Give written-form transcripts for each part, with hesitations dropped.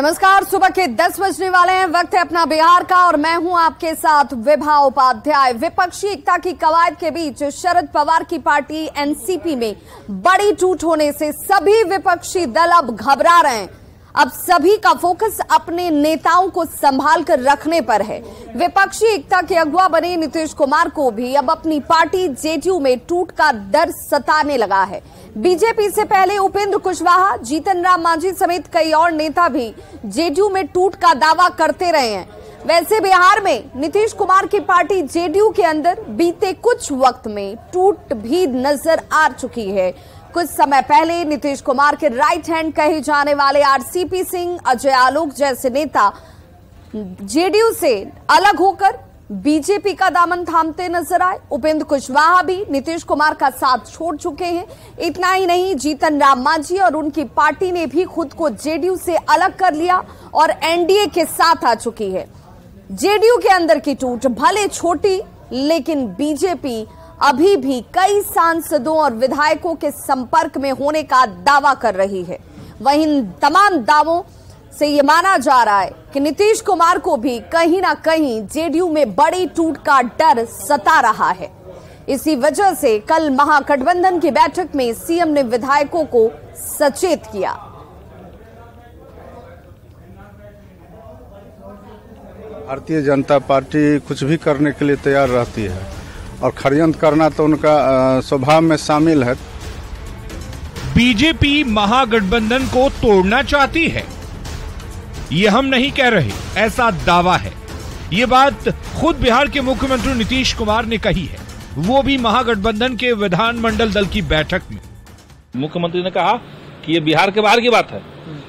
नमस्कार, सुबह के 10 बजने वाले हैं। वक्त है अपना बिहार का और मैं हूं आपके साथ विभा उपाध्याय। विपक्षी एकता की कवायद के बीच शरद पवार की पार्टी एनसीपी में बड़ी टूट होने से सभी विपक्षी दल अब घबरा रहे हैं। अब सभी का फोकस अपने नेताओं को संभाल कर रखने पर है। विपक्षी एकता के अगुवा बने नीतीश कुमार को भी अब अपनी पार्टी जेडीयू में टूट का डर सताने लगा है। बीजेपी से पहले उपेंद्र कुशवाहा, जीतन राम मांझी समेत कई और नेता भी जेडीयू में टूट का दावा करते रहे हैं। वैसे बिहार में नीतीश कुमार की पार्टी जेडीयू के अंदर बीते कुछ वक्त में टूट भी नजर आ चुकी है। कुछ समय पहले नीतीश कुमार के राइट हैंड कहे जाने वाले आरसीपी सिंह, अजय आलोक जैसे नेता जेडीयू से अलग होकर बीजेपी का दामन थामते नजर आए। उपेंद्र कुशवाहा भी नीतीश कुमार का साथ छोड़ चुके हैं। इतना ही नहीं, जीतन राम मांझी और उनकी पार्टी ने भी खुद को जेडीयू से अलग कर लिया और एनडीए के साथ आ चुकी है। जेडीयू के अंदर की टूट भले छोटी, लेकिन बीजेपी अभी भी कई सांसदों और विधायकों के संपर्क में होने का दावा कर रही है। वहीं तमाम दावों से ये माना जा रहा है कि नीतीश कुमार को भी कहीं ना कहीं जेडीयू में बड़ी टूट का डर सता रहा है। इसी वजह से कल महागठबंधन की बैठक में सीएम ने विधायकों को सचेत किया। भारतीय जनता पार्टी कुछ भी करने के लिए तैयार रहती है और षड्यंत्र करना तो उनका स्वभाव में शामिल है। बीजेपी महागठबंधन को तोड़ना चाहती है, ये हम नहीं कह रहे, ऐसा दावा है। ये बात खुद बिहार के मुख्यमंत्री नीतीश कुमार ने कही है, वो भी महागठबंधन के विधानमंडल दल की बैठक में। मुख्यमंत्री ने कहा कि ये बिहार के बाहर की बात है।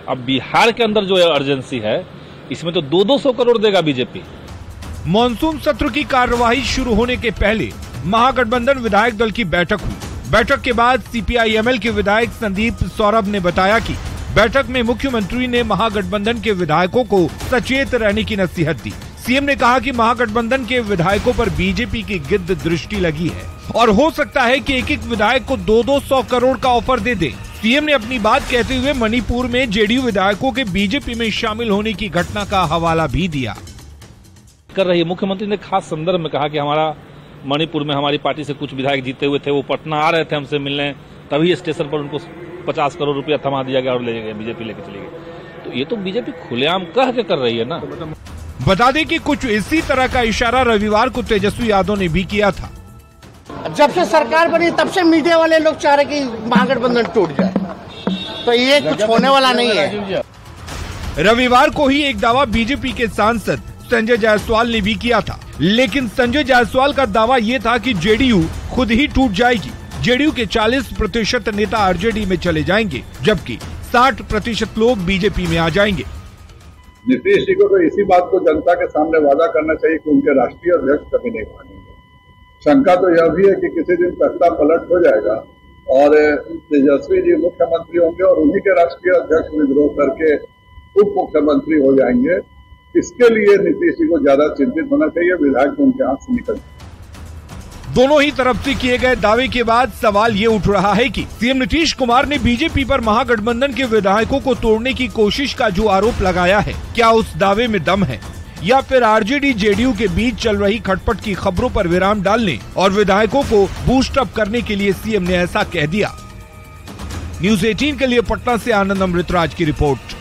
अब बिहार के अंदर जो अर्जेंसी है, इसमें तो 200 करोड़ देगा बीजेपी। मॉनसून सत्र की कार्यवाही शुरू होने के पहले महागठबंधन विधायक दल की बैठक हुई। बैठक के बाद सीपीआई-एमएल के विधायक संदीप सौरभ ने बताया कि बैठक में मुख्यमंत्री ने महागठबंधन के विधायकों को सचेत रहने की नसीहत दी। सीएम ने कहा कि महागठबंधन के विधायकों पर बीजेपी की गिद्ध दृष्टि लगी है और हो सकता है कि एक एक विधायक को 200 करोड़ का ऑफर दे दे। सीएम ने अपनी बात कहते हुए मणिपुर में जेडीयू विधायकों के बीजेपी में शामिल होने की घटना का हवाला भी दिया। कर रही है। मुख्यमंत्री ने खास संदर्भ में कहा कि हमारा मणिपुर में हमारी पार्टी से कुछ विधायक जीते हुए थे, वो पटना आ रहे थे हमसे मिलने, तभी स्टेशन पर उनको 50 करोड़ रुपया थमा दिया गया और ले गए, बीजेपी लेके चली गई। तो ये तो बीजेपी खुलेआम कह के कर रही है ना। बता दें कि कुछ इसी तरह का इशारा रविवार को तेजस्वी यादव ने भी किया था। जब से सरकार बनी तब से मीडिया वाले लोग चाह रहे कि महागठबंधन टूट जाए, तो ये कुछ होने वाला नहीं है। रविवार को ही एक दावा बीजेपी के सांसद संजय जायसवाल ने भी किया था, लेकिन संजय जायसवाल का दावा ये था कि जेडीयू खुद ही टूट जाएगी। जेडीयू के 40% नेता आरजेडी में चले जाएंगे, जबकि 60% लोग बीजेपी में आ जाएंगे। नीतीश जी को तो इसी बात को जनता के सामने वादा करना चाहिए कि उनके राष्ट्रीय अध्यक्ष कभी नहीं मानेंगे। शंका तो यह भी है कि किसी दिन तख्ता पलट हो जाएगा और तेजस्वी जी मुख्यमंत्री होंगे और उन्हीं के राष्ट्रीय अध्यक्ष विद्रोह करके उप मुख्यमंत्री हो जाएंगे। इसके लिए नीतीश जी को ज्यादा चिंतित होना चाहिए, विधायक उनके हाथ से निकल। दोनों ही तरफ से किए गए दावे के बाद सवाल ये उठ रहा है कि सीएम नीतीश कुमार ने बीजेपी पर महागठबंधन के विधायकों को तोड़ने की कोशिश का जो आरोप लगाया है, क्या उस दावे में दम है, या फिर आरजेडी जेडीयू के बीच चल रही खटपट की खबरों पर विराम डालने और विधायकों को बूस्ट अप करने के लिए सीएम ने ऐसा कह दिया। न्यूज 18 के लिए पटना से आनंद अमृतराज की रिपोर्ट।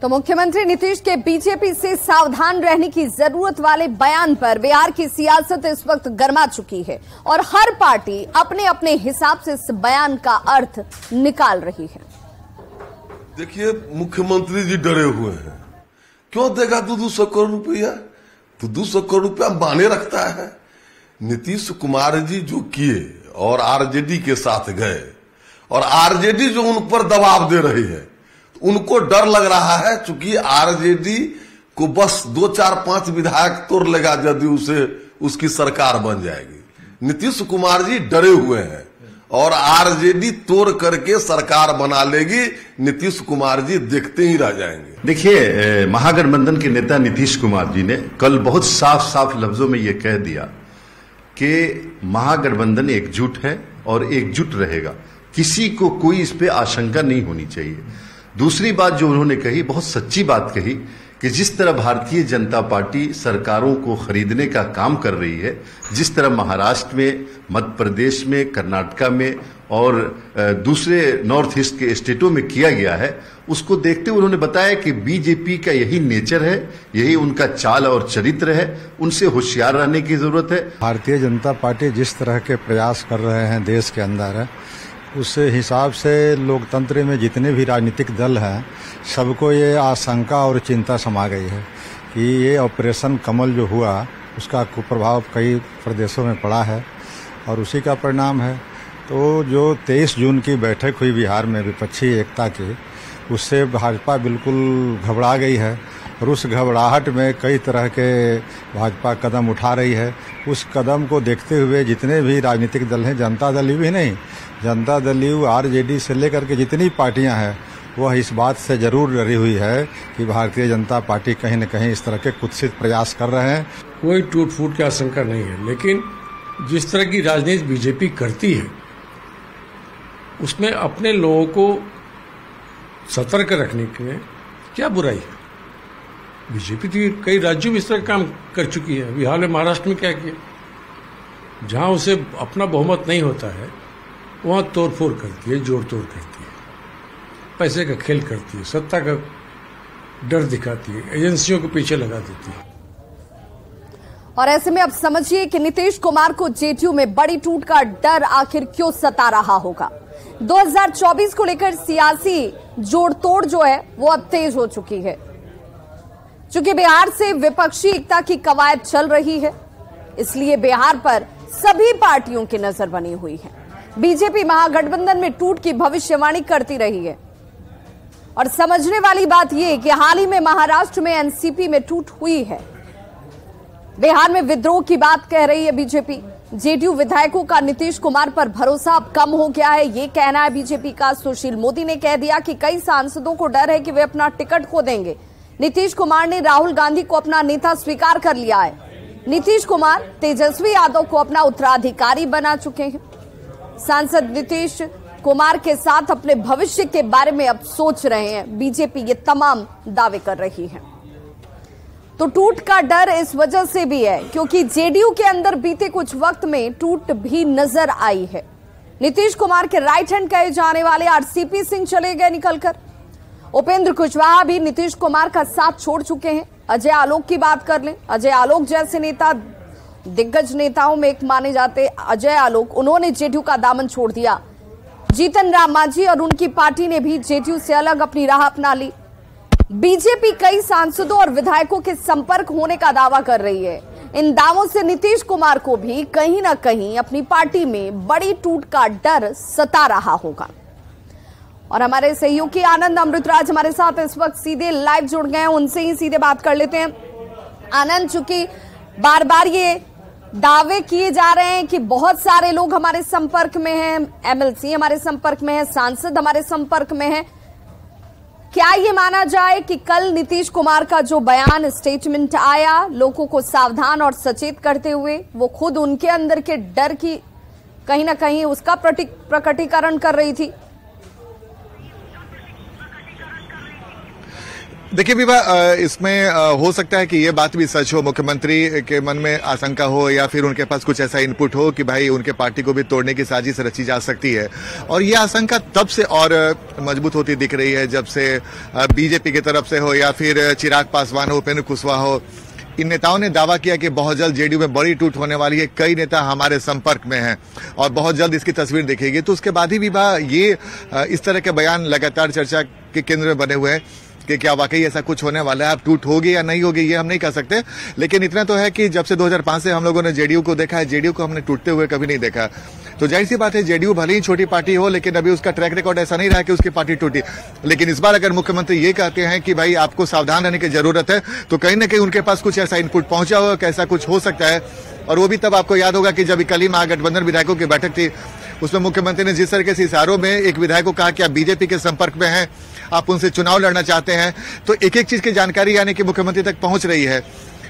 तो मुख्यमंत्री नीतीश के बीजेपी से सावधान रहने की जरूरत वाले बयान पर बिहार की सियासत इस वक्त गर्मा चुकी है और हर पार्टी अपने अपने हिसाब से इस बयान का अर्थ निकाल रही है। देखिए, मुख्यमंत्री जी डरे हुए हैं। क्यों देगा 200 करोड़ रुपया? तो 200 करोड़ रुपया माने रखता है। नीतीश कुमार जी जो किए और आरजेडी के साथ गए और आरजेडी जो उन पर दबाव दे रही है, उनको डर लग रहा है, चूंकि आरजेडी को बस 2, 4, 5 विधायक तोड़ लेगा यदि उसे उसकी सरकार बन जाएगी। नीतीश कुमार जी डरे हुए हैं और आरजेडी तोड़ करके सरकार बना लेगी। नीतीश कुमार जी देखते ही रह जाएंगे। देखिए, महागठबंधन के नेता नीतीश कुमार जी ने कल बहुत साफ साफ लफ्जों में यह कह दिया कि महागठबंधन एकजुट है और एकजुट रहेगा। किसी को कोई इस पे आशंका नहीं होनी चाहिए। दूसरी बात जो उन्होंने कही, बहुत सच्ची बात कही कि जिस तरह भारतीय जनता पार्टी सरकारों को खरीदने का काम कर रही है, जिस तरह महाराष्ट्र में, मध्य प्रदेश में, कर्नाटका में और दूसरे नॉर्थ ईस्ट के स्टेटों में किया गया है, उसको देखते हुए उन्होंने बताया कि बीजेपी का यही नेचर है, यही उनका चाल और चरित्र है, उनसे होशियार रहने की जरूरत है। भारतीय जनता पार्टी जिस तरह के प्रयास कर रहे हैं देश के अंदर, उस हिसाब से लोकतंत्र में जितने भी राजनीतिक दल हैं, सबको ये आशंका और चिंता समा गई है कि ये ऑपरेशन कमल जो हुआ उसका कुप्रभाव कई प्रदेशों में पड़ा है और उसी का परिणाम है। तो जो 23 जून की बैठक हुई बिहार में विपक्षी एकता की, उससे भाजपा बिल्कुल घबरा गई है और उस घबराहट में कई तरह के भाजपा कदम उठा रही है। उस कदम को देखते हुए जितने भी राजनीतिक दल हैं, जनता दल भी नहीं, जनता दल आरजेडी से लेकर के जितनी पार्टियां हैं, वह इस बात से जरूर डरी हुई है कि भारतीय जनता पार्टी कहीं न कहीं इस तरह के कुत्सित प्रयास कर रहे हैं। कोई टूट फूट की आशंका नहीं है, लेकिन जिस तरह की राजनीति बीजेपी करती है उसमें अपने लोगों को सतर्क रखने के क्या बुराई है। बीजेपी तो कई राज्यों में इस तरह काम कर चुकी है। बिहार में, महाराष्ट्र में क्या किया, जहां उसे अपना बहुमत नहीं होता है वहां तोड़फोड़ करती है, जोड़ तोड़ करती है, पैसे का खेल करती है, सत्ता का डर दिखाती है, एजेंसियों के पीछे लगा देती है। और ऐसे में अब समझिए कि नीतीश कुमार को जेडीयू में बड़ी टूट का डर आखिर क्यों सता रहा होगा। 2024 को लेकर सियासी जोड़-तोड़ जो है वो अब तेज हो चुकी है। चूंकि बिहार से विपक्षी एकता की कवायद चल रही है, इसलिए बिहार पर सभी पार्टियों की नजर बनी हुई है। बीजेपी महागठबंधन में टूट की भविष्यवाणी करती रही है और समझने वाली बात यह कि हाल ही में महाराष्ट्र में एनसीपी में टूट हुई है। बिहार में विद्रोह की बात कह रही है बीजेपी। जेडीयू विधायकों का नीतीश कुमार पर भरोसा अब कम हो गया है, ये कहना है बीजेपी का। सुशील मोदी ने कह दिया कि कई सांसदों को डर है कि वे अपना टिकट खो देंगे। नीतीश कुमार ने राहुल गांधी को अपना नेता स्वीकार कर लिया है। नीतीश कुमार तेजस्वी यादव को अपना उत्तराधिकारी बना चुके हैं। सांसद नीतीश कुमार के साथ अपने भविष्य के बारे में अब सोच रहे हैं। बीजेपी ये तमाम दावे कर रही है। तो टूट का डर इस वजह से भी है क्योंकि जेडीयू के अंदर बीते कुछ वक्त में टूट भी नजर आई है। नीतीश कुमार के राइट हैंड कहे जाने वाले आरसीपी सिंह चले गए निकलकर। उपेंद्र कुशवाहा भी नीतीश कुमार का साथ छोड़ चुके हैं। अजय आलोक की बात कर लें, अजय आलोक जैसे नेता, दिग्गज नेताओं में एक माने जाते अजय आलोक, उन्होंने जेडीयू का दामन छोड़ दिया। जीतन राम मांझी और उनकी पार्टी ने भी जेडीयू से अलग अपनी राह अपना ली। बीजेपी कई सांसदों और विधायकों के संपर्क होने का दावा कर रही है। इन दावों से नीतीश कुमार को भी कहीं ना कहीं अपनी पार्टी में बड़ी टूट का डर सता रहा होगा। और हमारे सहयोगी आनंद अमृतराज हमारे साथ इस वक्त सीधे लाइव जुड़ गए हैं, उनसे ही सीधे बात कर लेते हैं। आनंद, चूंकि बार बार ये दावे किए जा रहे हैं कि बहुत सारे लोग हमारे संपर्क में हैं, एमएलसी हमारे संपर्क में है, सांसद हमारे संपर्क में है, क्या ये माना जाए कि कल नीतीश कुमार का जो बयान, स्टेटमेंट आया लोगों को सावधान और सचेत करते हुए, वो खुद उनके अंदर के डर की कहीं ना कहीं उसका प्रकटीकरण कर रही थी? देखिए विभा, इसमें हो सकता है कि ये बात भी सच हो, मुख्यमंत्री के मन में आशंका हो या फिर उनके पास कुछ ऐसा इनपुट हो कि भाई उनके पार्टी को भी तोड़ने की साजिश रची जा सकती है। और ये आशंका तब से और मजबूत होती दिख रही है जब से बीजेपी की तरफ से हो या फिर चिराग पासवान हो, उपेंद्र कुशवाहा हो, इन नेताओं ने दावा किया कि बहुत जल्द जेडीयू में बड़ी टूट होने वाली है, कई नेता हमारे संपर्क में हैं और बहुत जल्द इसकी तस्वीर दिखेगी। तो उसके बाद ही विभा ये इस तरह के बयान लगातार चर्चा के केंद्र में बने हुए हैं कि क्या वाकई ऐसा कुछ होने वाला है। अब टूट होगी या नहीं होगी ये हम नहीं कह सकते, लेकिन इतना तो है कि जब से 2005 से हम लोगों ने जेडीयू को देखा है, जेडीयू को हमने टूटते हुए कभी नहीं देखा। तो जाहिर सी बात है जेडीयू भले ही छोटी पार्टी हो, लेकिन अभी उसका ट्रैक रिकॉर्ड ऐसा नहीं रहा कि उसकी पार्टी टूटी। लेकिन इस बार अगर मुख्यमंत्री ये कहते हैं कि भाई आपको सावधान रहने की जरूरत है, तो कहीं ना कहीं उनके पास कुछ ऐसा इनपुट पहुंचा होगा कि ऐसा कुछ हो सकता है। और वो भी तब आपको याद होगा कि जब कल ही महागठबंधन विधायकों की बैठक थी, उसमें मुख्यमंत्री ने जिस तरीके से इशारों में एक विधायक को कहा कि आप बीजेपी के संपर्क में हैं, आप उनसे चुनाव लड़ना चाहते हैं, तो एक एक चीज की जानकारी यानी कि मुख्यमंत्री तक पहुंच रही है।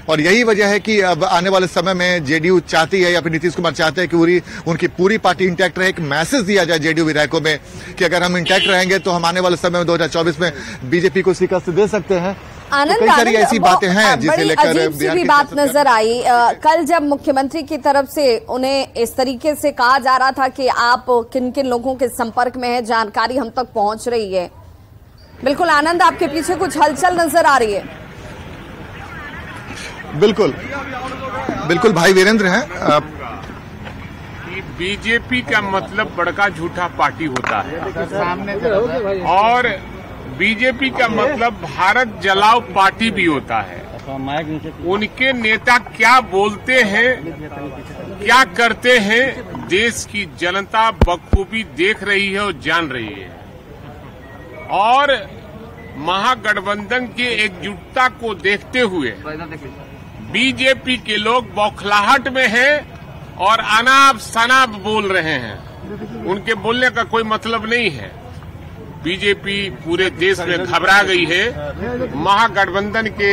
और यही वजह है कि अब आने वाले समय में जेडीयू चाहती है या फिर नीतीश कुमार चाहते हैं कि उनकी पूरी पार्टी इंटैक्ट रहे। एक मैसेज दिया जाए जेडीयू विधायकों में कि अगर हम इंटैक्ट रहेंगे तो हम आने वाले समय में 2024 में बीजेपी को शिकस्त दे सकते हैं। आनंद, तो कई सारी ऐसी बातें हैं जिसे लेकर अजीब सी भी बात नजर आई। कल जब मुख्यमंत्री की तरफ से उन्हें इस तरीके से कहा जा रहा था कि आप किन किन लोगों के संपर्क में हैं, जानकारी हम तक पहुंच रही है। बिल्कुल आनंद, आपके पीछे कुछ हलचल नजर आ रही है। बिल्कुल भाई वीरेंद्र हैं। बीजेपी का मतलब बड़का झूठा पार्टी होता है और बीजेपी का मतलब भारत जलाओ पार्टी भी होता है। उनके नेता क्या बोलते हैं, क्या करते हैं, देश की जनता बखूबी देख रही है और जान रही है। और महागठबंधन की एकजुटता को देखते हुए बीजेपी के लोग बौखलाहट में हैं और अनाप शनाप बोल रहे हैं। उनके बोलने का कोई मतलब नहीं है। बीजेपी पूरे देश में घबरा गई है। महागठबंधन के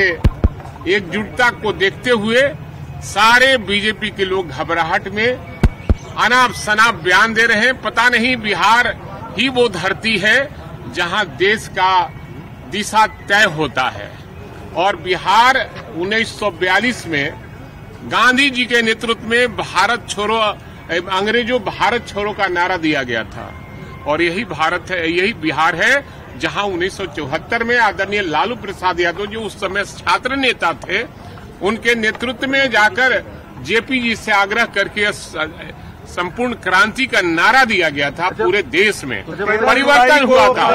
एकजुटता को देखते हुए सारे बीजेपी के लोग घबराहट में अनाप शनाप बयान दे रहे हैं। पता नहीं बिहार ही वो धरती है जहां देश का दिशा तय होता है। और बिहार 1942 में गांधी जी के नेतृत्व में भारत छोड़ो, अंग्रेजों भारत छोड़ो का नारा दिया गया था। और यही भारत है, यही बिहार है जहां 1974 में आदरणीय लालू प्रसाद यादव जो उस समय छात्र नेता थे, उनके नेतृत्व में जाकर जेपी जी से आग्रह करके संपूर्ण क्रांति का नारा दिया गया था। पूरे देश में परिवर्तन हुआ था।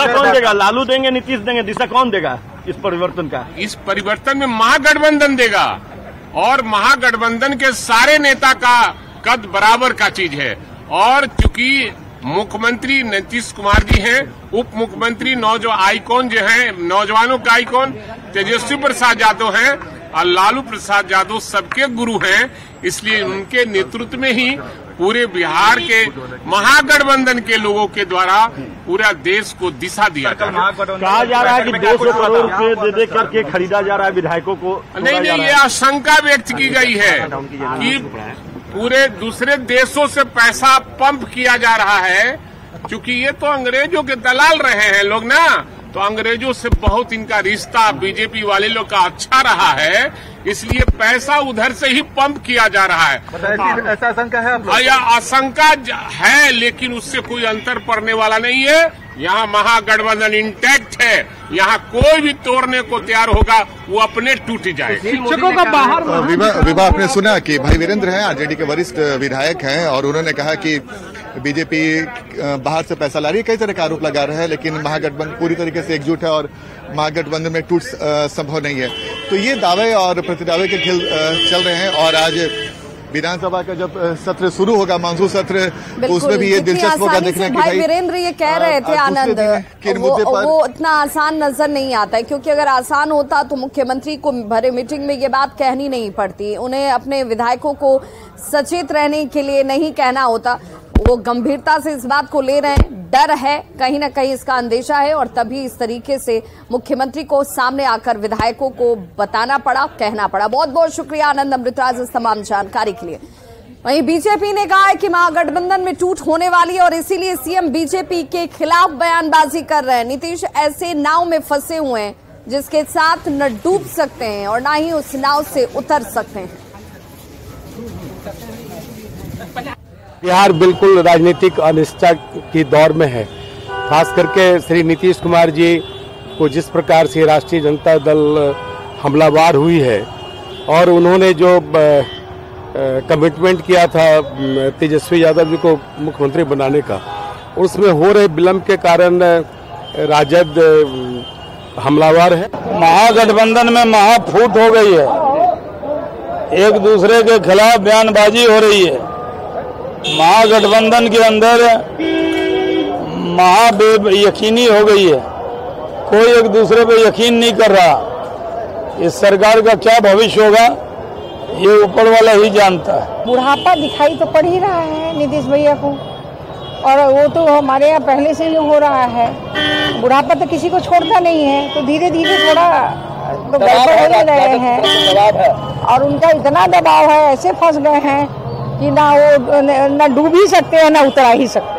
कौन देगा? लालू देंगे, नीतीश देंगे, दिशा कौन देगा इस परिवर्तन का? इस परिवर्तन में महागठबंधन देगा और महागठबंधन के सारे नेता का कद बराबर का चीज है। और चूंकि मुख्यमंत्री नीतीश कुमार जी हैं, उप मुख्यमंत्री आइकॉन जो है, नौजवानों का आइकॉन तेजस्वी प्रसाद यादव हैं और लालू प्रसाद यादव सबके गुरु हैं, इसलिए उनके नेतृत्व में ही पूरे बिहार के महागठबंधन के लोगों के द्वारा पूरा देश को दिशा दिया जा रहा है। कहा जा रहा है कि 200 करोड़ रुपए दे करके खरीदा जा रहा है विधायकों को। नहीं, ये आशंका व्यक्त की गई है कि पूरे दूसरे देशों से पैसा पंप किया जा रहा है। क्योंकि ये तो अंग्रेजों के दलाल रहे हैं लोग ना, तो अंग्रेजों से बहुत इनका रिश्ता बीजेपी वाले लोग का अच्छा रहा है, इसलिए पैसा उधर से ही पंप किया जा रहा है। ऐसा आशंका है? आशंका है, लेकिन उससे कोई अंतर पड़ने वाला नहीं है। यहाँ महागठबंधन इंटैक्ट है, यहाँ कोई भी तोड़ने को तैयार होगा वो अपने टूट जाए। शिक्षकों का बाहर विवाह आपने सुना कि भाई वीरेंद्र हैं, आरजेडी के वरिष्ठ विधायक हैं और उन्होंने कहा कि बीजेपी बाहर से पैसा ला रही है। कई तरह का आरोप लगा रहा है, लेकिन महागठबंधन पूरी तरीके से एकजुट है और महागठबंधन में टूट संभव नहीं है। तो ये दावे और प्रतिदावे के खेल चल रहे हैं। और आज विधानसभा का जब सत्र शुरू होगा, मानसून सत्र, उसमें भी ये दिलचस्प होगा देखना कि भाई वीरेंद्र ये कह रहे थे आनंद, वो इतना आसान नजर नहीं आता है। क्योंकि अगर आसान होता तो मुख्यमंत्री को भरे मीटिंग में ये बात कहनी नहीं पड़ती, उन्हें अपने विधायकों को सचेत रहने के लिए नहीं कहना होता। वो गंभीरता से इस बात को ले रहे हैं, डर है, कहीं ना कहीं इसका अंदेशा है और तभी इस तरीके से मुख्यमंत्री को सामने आकर विधायकों को बताना पड़ा, कहना पड़ा। बहुत बहुत शुक्रिया आनंद अमृतराज इस तमाम जानकारी के लिए। वहीं बीजेपी ने कहा है कि महागठबंधन में टूट होने वाली है और इसीलिए सीएम बीजेपी के खिलाफ बयानबाजी कर रहे हैं। नीतीश ऐसे नाव में फंसे हुए हैं जिसके साथ न डूब सकते हैं और न ही उस नाव से उतर सकते हैं। बिहार बिल्कुल राजनीतिक अनिश्चितता की दौर में है। खास करके श्री नीतीश कुमार जी को जिस प्रकार से राष्ट्रीय जनता दल हमलावर हुई है और उन्होंने जो कमिटमेंट किया था तेजस्वी यादव जी को मुख्यमंत्री बनाने का, उसमें हो रहे विलंब के कारण राजद हमलावर है। महागठबंधन में महाफूट हो गई है, एक दूसरे के खिलाफ बयानबाजी हो रही है। महागठबंधन के अंदर यकीनी हो गई है, कोई एक दूसरे पे यकीन नहीं कर रहा। इस सरकार का क्या भविष्य होगा ये ऊपर वाला ही जानता है। बुढ़ापा दिखाई तो पड़ ही रहा है नीतीश भैया को, और वो तो हमारे यहाँ पहले से ही हो रहा है। बुढ़ापा तो किसी को छोड़ता नहीं है, तो धीरे धीरे थोड़ा तो गड़बड़ हो ही रहे हैं और उनका इतना दबाव है, ऐसे फंस गए हैं कि ना वो न डूब ही सकते हैं ना उतर ही सकते हैं।